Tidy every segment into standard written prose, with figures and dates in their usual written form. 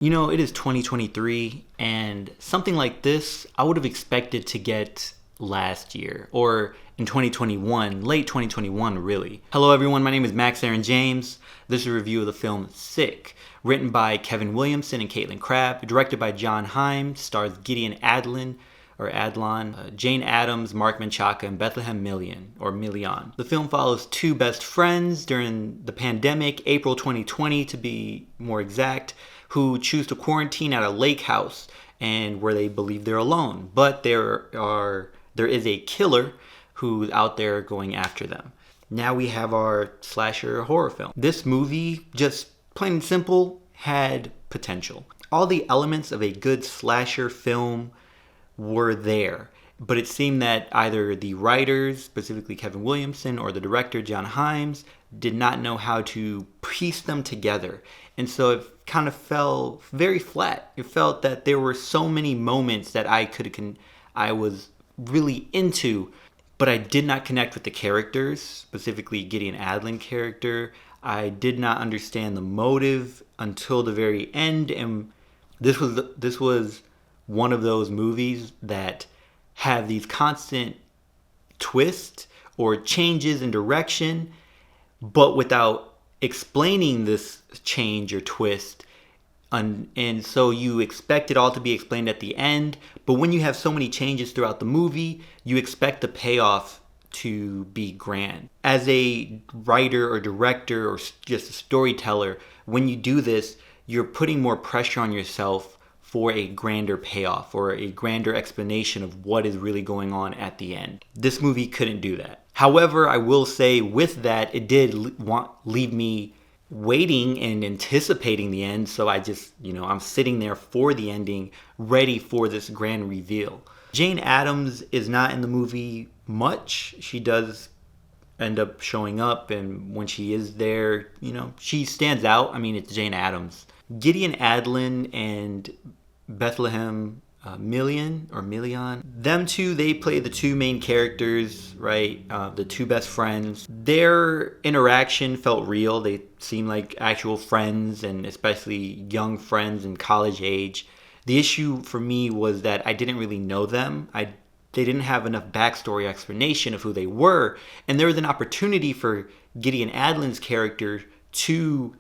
It is 2023, and something like this I would have expected to get last year or in 2021, late 2021, really. Hello, everyone. My name is Max Aaron James. This is a review of the film Sick, written by Kevin Williamson and Caitlin Crabb, directed by John Himes, stars Gideon Adlon, Jane Addams, Mark Menchaca, and Bethlehem Million. The film follows two best friends during the pandemic, April 2020 to be more exact, who choose to quarantine at a lake house and where they believe they're alone. But there is a killer who's out there going after them. Now we have our slasher horror film. This movie, just plain and simple, had potential. All the elements of a good slasher film were there, but it seemed that either the writers, specifically Kevin Williamson, or the director, John Himes, did not know how to piece them together. And so it kind of fell very flat. It felt that there were so many moments that I was really into, but I did not connect with the characters, specifically Gideon Adlin character. I did not understand the motive until the very end, and this was one of those movies that have these constant twists or changes in direction, but without explaining this change or twist. And so you expect it all to be explained at the end, but when you have so many changes throughout the movie, you expect the payoff to be grand. As a writer or director or just a storyteller, when you do this, you're putting more pressure on yourself for a grander payoff or a grander explanation of what is really going on at the end. This movie couldn't do that. However, I will say with that, it did leave me waiting and anticipating the end. So I'm sitting there for the ending, ready for this grand reveal. Jane Addams is not in the movie much. She does end up showing up, and when she is there, she stands out. I mean, it's Jane Addams. Gideon Adlin and Bethlehem Million, them two, they play the two main characters, right? The two best friends. Their interaction felt real. They seemed like actual friends, and especially young friends in college age. The issue for me was that I didn't really know them. They didn't have enough backstory explanation of who they were, and there was an opportunity for Gideon Adlin's character to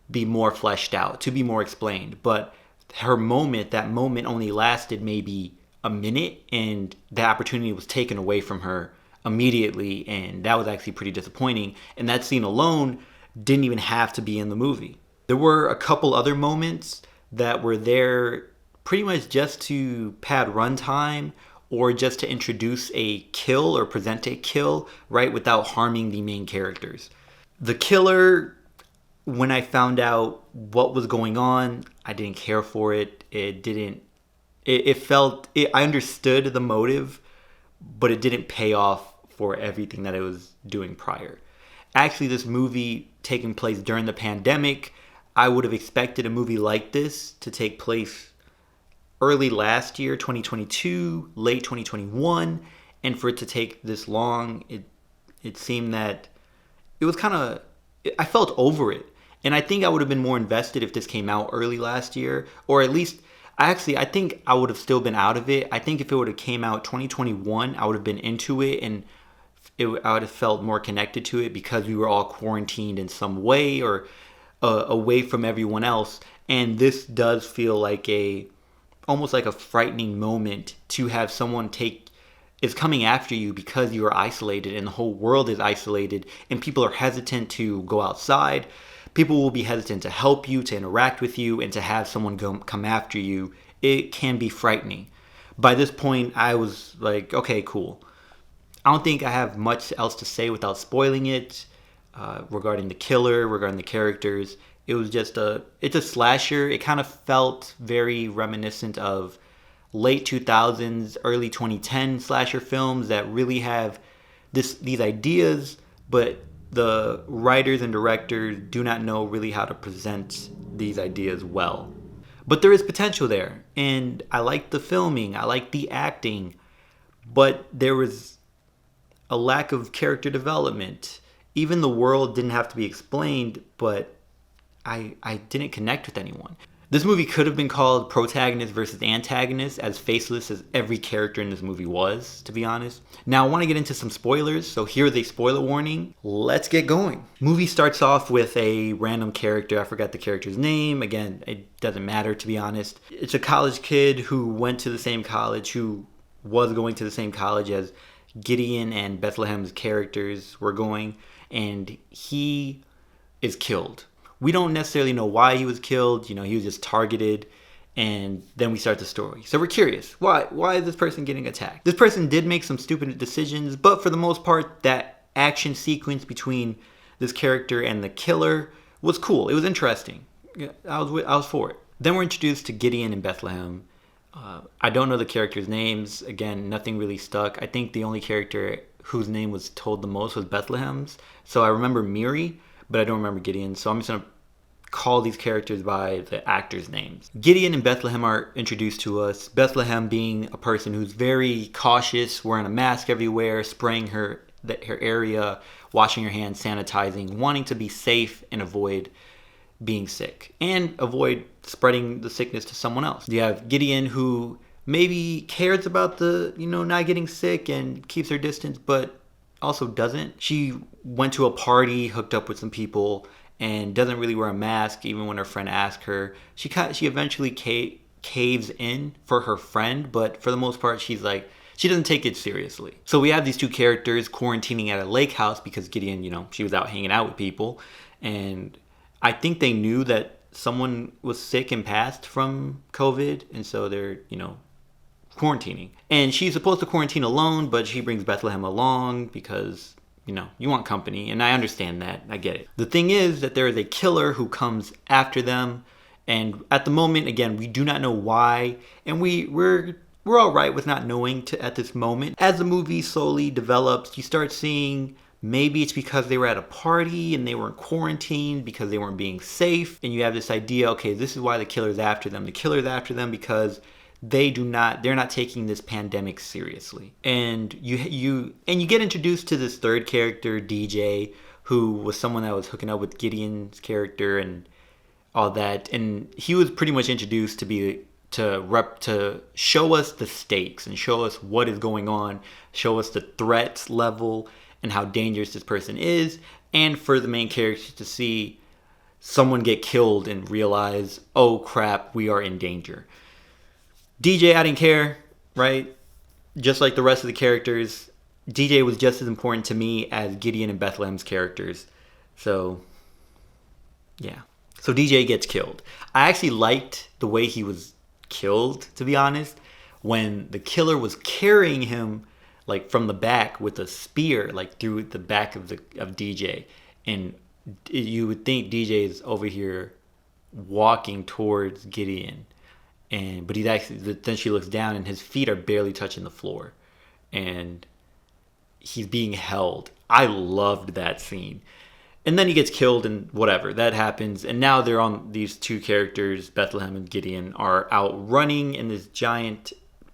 be more fleshed out, to be more explained, but that moment only lasted maybe a minute, and the opportunity was taken away from her immediately, and that was actually pretty disappointing. And that scene alone didn't even have to be in the movie. There were a couple other moments that were there pretty much just to pad runtime or just to introduce a kill or present a kill, right, without harming the main characters. The killer, when I found out what was going on, I didn't care for it. I understood the motive, but it didn't pay off for everything that it was doing prior. Actually, this movie taking place during the pandemic, I would have expected a movie like this to take place early last year, 2022, late 2021, and for it to take this long, it seemed that it was I felt over it. And I think I would have been more invested if this came out early last year, or at least, I think I would have still been out of it. I think if it would have came out 2021, I would have been into it, and I would have felt more connected to it because we were all quarantined in some way or away from everyone else. And this does feel like almost like a frightening moment to have someone is coming after you because you are isolated and the whole world is isolated and people are hesitant to go outside. People will be hesitant to help you, to interact with you, and to have someone come after you. It can be frightening. By this point, I was like, okay, cool. I don't think I have much else to say without spoiling it regarding the killer, regarding the characters. It was it's a slasher. It kind of felt very reminiscent of late 2000s, early 2010 slasher films that really have these ideas, but the writers and directors do not know really how to present these ideas well. But there is potential there, and I like the filming, I like the acting, but there was a lack of character development. Even the world didn't have to be explained, but I didn't connect with anyone. This movie could have been called Protagonist versus Antagonist, as faceless as every character in this movie was, to be honest. Now, I want to get into some spoilers, so here's a spoiler warning. Let's get going. Movie starts off with a random character. I forgot the character's name. Again, it doesn't matter, to be honest. It's a college kid who went to the same college, who was going to the same college as Gideon and Bethlehem's characters were going, and he is killed. We don't necessarily know why he was killed. He was just targeted, and then we start the story. So we're curious. Why is this person getting attacked? This person did make some stupid decisions, but for the most part, that action sequence between this character and the killer was cool. It was interesting. I was for it. Then we're introduced to Gideon and Bethlehem. I don't know the characters' names. Again, nothing really stuck. I think the only character whose name was told the most was Bethlehem's. So I remember Miri, but I don't remember Gideon, so I'm just going to call these characters by the actors' names. Gideon and Bethlehem are introduced to us. Bethlehem being a person who's very cautious, wearing a mask everywhere, spraying her area, washing her hands, sanitizing, wanting to be safe and avoid being sick, and avoid spreading the sickness to someone else. You have Gideon, who maybe cares about the, not getting sick and keeps her distance, but also doesn't. She went to a party, hooked up with some people, and doesn't really wear a mask even when her friend asked her. She eventually caves in for her friend, but for the most part she doesn't take it seriously. So we have these two characters quarantining at a lake house because Gideon, she was out hanging out with people, and I think they knew that someone was sick and passed from COVID, and so they're, quarantining. And she's supposed to quarantine alone, but she brings Bethlehem along because, you want company, and I understand that. I get it. The thing is that there is a killer who comes after them, and at the moment, again, we do not know why, and we're all right with not knowing at this moment. As the movie slowly develops, you start seeing maybe it's because they were at a party and they were in quarantine because they weren't being safe, and you have this idea, okay, this is why the killer's after them. The killer's after them because they're not taking this pandemic seriously. And you get introduced to this third character, DJ, who was someone that was hooking up with Gideon's character and all that, and he was pretty much introduced to show us the stakes and show us what is going on, show us the threat level and how dangerous this person is, and for the main characters to see someone get killed and realize, oh crap, we are in danger. DJ, I didn't care, right? Just like the rest of the characters, DJ was just as important to me as Gideon and Bethlehem's characters. So, yeah. So DJ gets killed. I actually liked the way he was killed, to be honest. When the killer was carrying him, from the back with a spear, through the back of DJ. And you would think DJ is over here walking towards Gideon. But he's actually, then she looks down and his feet are barely touching the floor, and he's being held. I loved that scene. And then he gets killed, and whatever, that happens. And now they're on, these two characters, Bethlehem and Gideon, are out running in this giant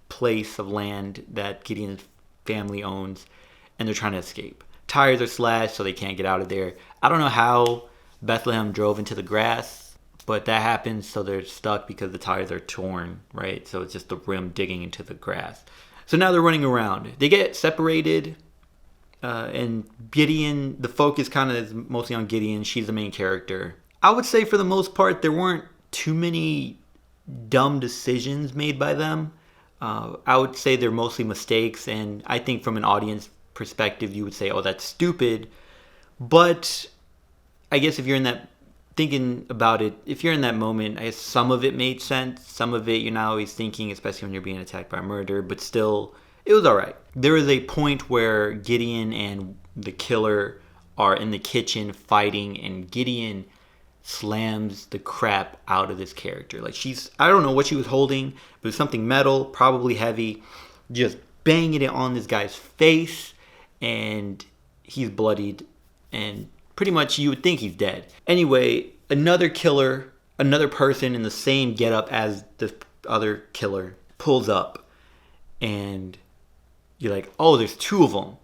place of land that Gideon's family owns, and they're trying to escape. Tires are slashed, so they can't get out of there. I don't know how Bethlehem drove into the grass, but that happens, so they're stuck because the tires are torn, right? So it's just the rim digging into the grass. So now they're running around. They get separated, and Gideon, the focus kind of is mostly on Gideon. She's the main character. I would say for the most part, there weren't too many dumb decisions made by them. I would say they're mostly mistakes, and I think from an audience perspective, you would say, oh, that's stupid. But I guess if you're in that, thinking about it, if you're in that moment, I guess some of it made sense. Some of it you're not always thinking, especially when you're being attacked by murder, but still, it was all right. There is a point where Gideon and the killer are in the kitchen fighting, and Gideon slams the crap out of this character. I don't know what she was holding, but it's something metal, probably heavy, just banging it on this guy's face, and he's bloodied, and pretty much you would think he's dead. Anyway, another killer, another person in the same getup as the other killer pulls up, and you're like, oh, there's two of them.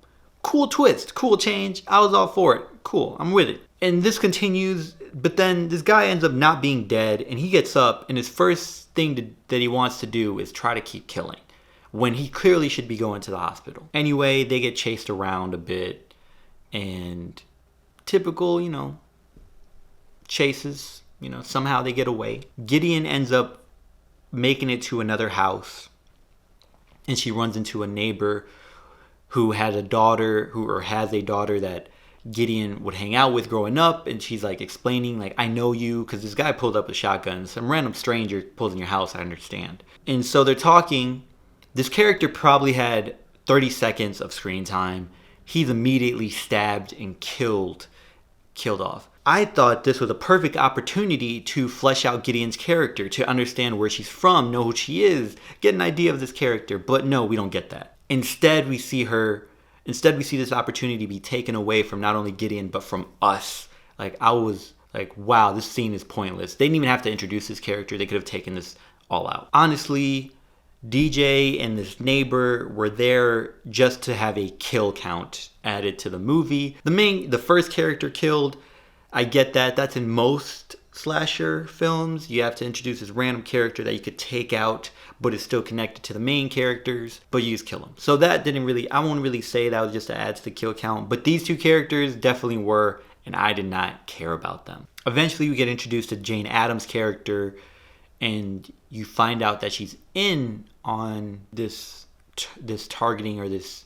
Cool twist, cool change. I was all for it. Cool, I'm with it. And this continues. But then this guy ends up not being dead, and he gets up, and his first thing that he wants to do is try to keep killing, when he clearly should be going to the hospital. Anyway, they get chased around a bit, and typical, chases, somehow they get away. Gideon ends up making it to another house, and she runs into a neighbor who has a daughter that Gideon would hang out with growing up, and she's like explaining, like, I know you, because this guy pulled up a shotgun. Some random stranger pulls in your house, I understand. And so they're talking. This character probably had 30 seconds of screen time. He's immediately stabbed and killed off. I thought this was a perfect opportunity to flesh out Gideon's character, to understand where she's from, know who she is, get an idea of this character. But no, we don't get that. Instead, we see this opportunity be taken away from not only Gideon, but from us. Like, I was like, wow, this scene is pointless. They didn't even have to introduce this character. They could have taken this all out. Honestly, DJ and this neighbor were there just to have a kill count added to the movie. The first character killed, I get that. That's in most slasher films. You have to introduce this random character that you could take out, but is still connected to the main characters, but you just kill them. So that I won't really say that was just to add to the kill count, but these two characters definitely were, and I did not care about them. Eventually we get introduced to Jane Adams' character, and you find out that she's in on this targeting, or this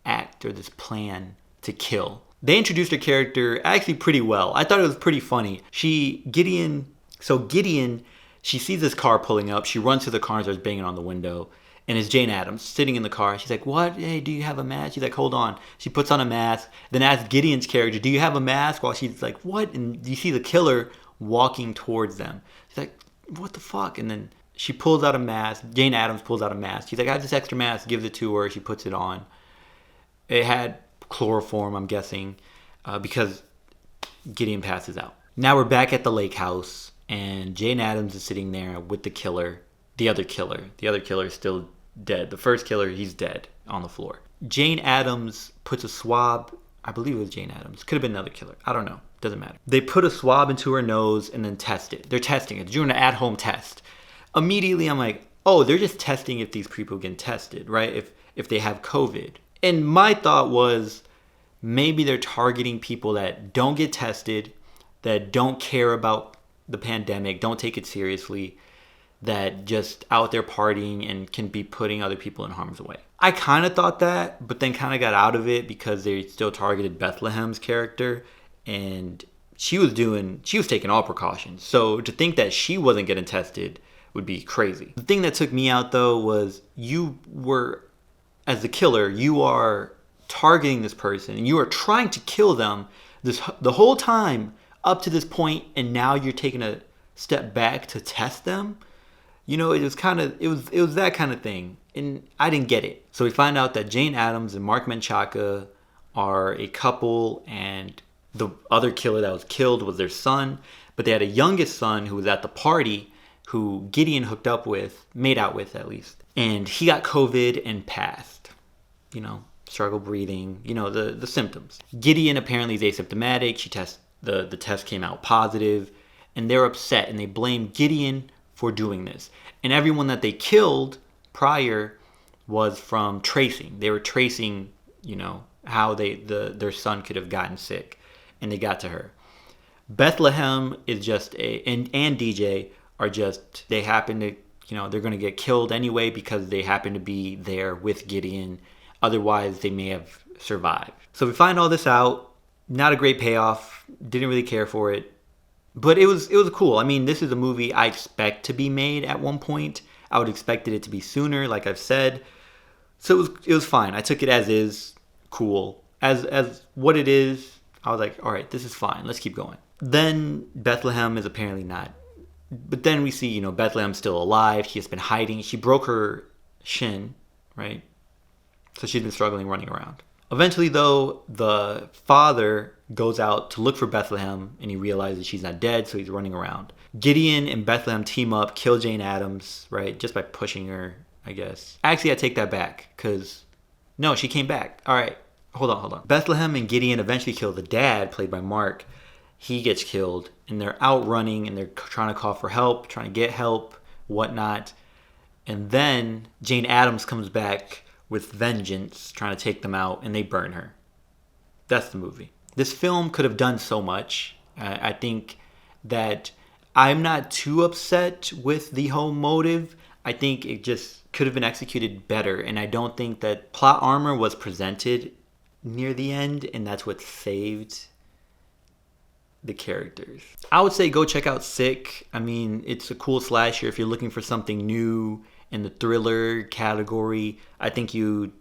act, or this plan to kill. They introduced her character actually pretty well. I thought it was pretty funny. Gideon, she sees this car pulling up. She runs to the car and starts banging on the window. And it's Jane Adams sitting in the car. She's like, what? Hey, do you have a mask? She's like, hold on. She puts on a mask. Then asks Gideon's character, do you have a mask? While she's like, what? And you see the killer walking towards them. She's like, what the fuck? And then she pulls out a mask. Jane Adams pulls out a mask. She's like, I have this extra mask. Gives it to her. She puts it on. It had chloroform, I'm guessing, because Gideon passes out. Now we're back at the lake house, and Jane Adams is sitting there with the killer, the other killer. The other killer is still dead. The first killer, he's dead on the floor. Jane Adams puts a swab, I believe it was Jane Adams. Could have been another killer. I don't know. Doesn't matter. They put a swab into her nose and then test it. They're testing it. They're doing an at-home test. Immediately, I'm like, oh, they're just testing if these people get tested, right? If they have COVID. And my thought was, maybe they're targeting people that don't get tested, that don't care about the pandemic, don't take it seriously, that just out there partying and can be putting other people in harm's way. I kind of thought that, but then kind of got out of it because they still targeted Bethlehem's character, and she was taking all precautions. So to think that she wasn't getting tested would be crazy. The thing that took me out, though, was as the killer, you are targeting this person and you are trying to kill them the whole time up to this point, and now you're taking a step back to test them. It was that kind of thing, and I didn't get it. So we find out that Jane Adams and Mark Menchaca are a couple, and the other killer that was killed was their son, but they had a youngest son who was at the party, who Gideon made out with at least, and he got COVID and passed. Struggle breathing, the symptoms. Gideon apparently is asymptomatic. The test came out positive, and they're upset, and they blame Gideon for doing this. And everyone that they killed prior was from tracing. They were tracing, how their son could have gotten sick, and they got to her. Bethlehem is just and DJ are just, they happen to, they're going to get killed anyway because they happen to be there with Gideon. Otherwise, they may have survived. So we find all this out. Not a great payoff. Didn't really care for it. But it was cool. I mean, this is a movie I expect to be made at one point. I would expected it to be sooner, like I've said. So it was fine. I took it as is. Cool. As what it is, I was like, all right, this is fine. Let's keep going. Then Bethlehem is apparently not. But then we see, Bethlehem's still alive. She has been hiding. She broke her shin, right? So she's been struggling running around. Eventually, though, the father goes out to look for Bethlehem, and he realizes she's not dead, so he's running around. Gideon and Bethlehem team up, kill Jane Adams, right? Just by pushing her, I guess. Actually, I take that back, because... No, she came back. All right, hold on. Bethlehem and Gideon eventually kill the dad, played by Mark, he gets killed, and they're out running, and they're trying to call for help, trying to get help, whatnot. And then Jane Addams comes back with vengeance, trying to take them out, and they burn her. That's the movie. This film could have done so much. I think that I'm not too upset with the whole motive. I think it just could have been executed better, and I don't think that plot armor was presented near the end, and that's what saved the characters. I would say go check out Sick. I mean, it's a cool slasher if you're looking for something new in the thriller category. I think you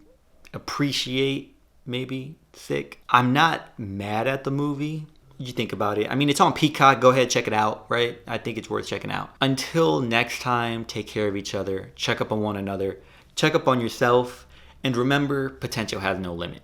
appreciate maybe Sick. I'm not mad at the movie. You think about it. I mean, it's on Peacock. Go ahead, check it out, right? I think it's worth checking out. Until next time, take care of each other. Check up on one another. Check up on yourself. And remember, potential has no limit.